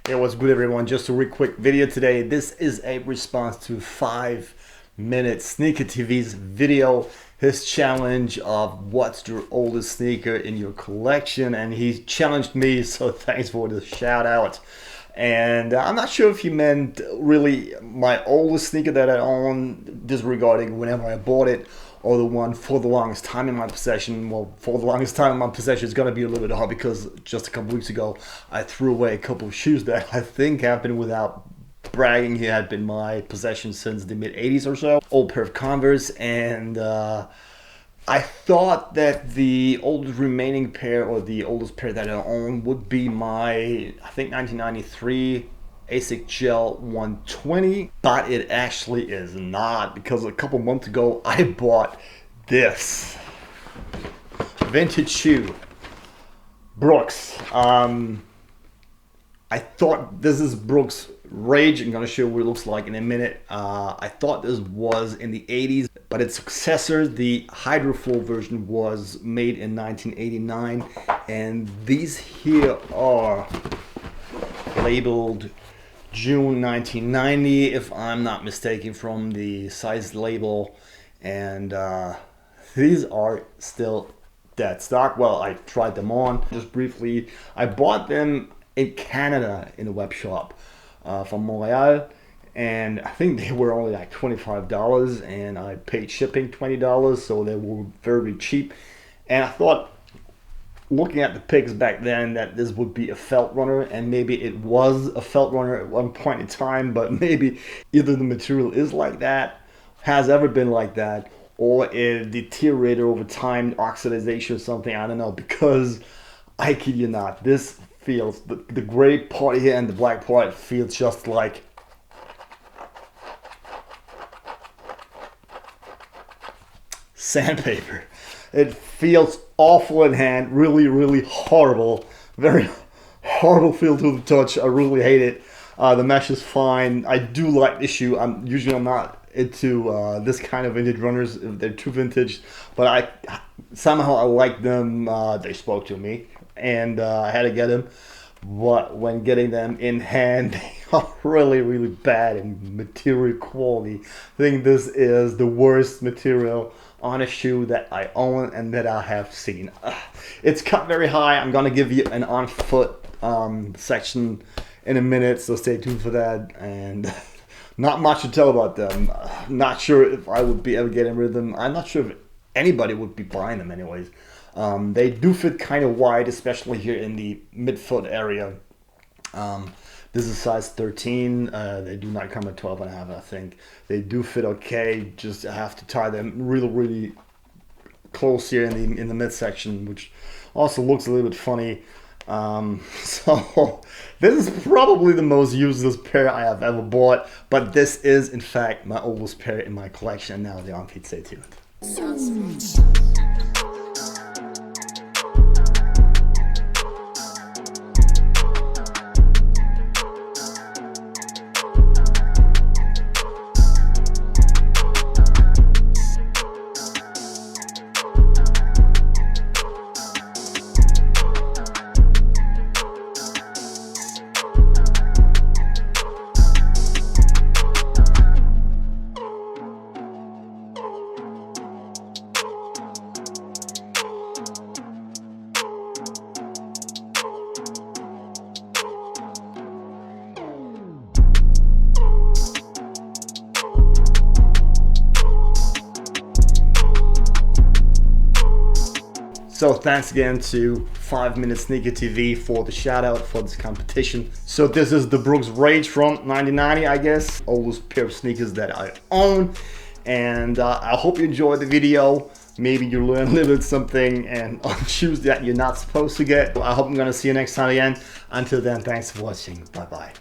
Hey, what's good everyone? Just a real quick video today. This is a response to 5-minute Sneaker TV's video, his challenge of what's your oldest sneaker in your collection, and he challenged me, so thanks for the shout out. And I'm not sure if he meant really my oldest sneaker that I own, disregarding whenever I bought it, or the one for the longest time in my possession. Well, for the longest time in my possession is going to be a little bit hard because just a couple weeks ago I threw away a couple of shoes that I think have been, without bragging, he had been my possession since the mid 80s or so. Old pair of Converse, and I thought that the oldest remaining pair, or the oldest pair that I own, would be my, I think, 1993 Asics Gel 120, but it actually is not, because a couple months ago I bought this vintage shoe, Brooks. I thought this is Brooks Rage. I'm gonna show you what it looks like in a minute. I thought this was in the 80s, but its successor, the Hydroflow version, was made in 1989, and these here are labeled June 1990, if I'm not mistaken, from the size label, and these are still dead stock. Well, I tried them on just briefly. I bought them in Canada in a web shop from Montreal, and I think they were only like $25, and I paid shipping $20, so they were very cheap. And I thought, looking at the pics back then, that this would be a felt runner, and maybe it was a felt runner at one point in time, but maybe either the material is like that, has ever been like that, or it deteriorated over time, oxidization or something, I don't know, because I kid you not, this feels, the gray part here and the black part feels just like sandpaper. It feels awful in hand, really horrible, very horrible feel to the touch. I really hate it. The mesh is fine. I do like this shoe. I'm not into this kind of vintage runners if they're too vintage, but somehow I like them. They spoke to me, and I had to get them. But when getting them in hand, they are really bad in material quality. I think this is the worst material on a shoe that I own and that I have seen. It's cut very high. I'm gonna give you an on foot section in a minute, so stay tuned for that. And not much to tell about them. Not sure if I would be ever getting rid of them. I'm not sure if anybody would be buying them anyways. They do fit kind of wide, especially here in the midfoot area. This is size 13. They do not come at 12.5, I think. They do fit okay. Just have to tie them really close here in the midsection, which also looks a little bit funny. So this is probably the most useless pair I have ever bought, but this is in fact my oldest pair in my collection. Now the on feet, stay tuned. So thanks again to 5-minute Sneaker TV for the shout out for this competition. So this is the Brooks Rage from 1990, I guess. Oldest pair of sneakers that I own. And I hope you enjoyed the video. Maybe you learned a little bit something and on shoes that you're not supposed to get. I hope I'm gonna see you next time again. Until then, thanks for watching. Bye bye.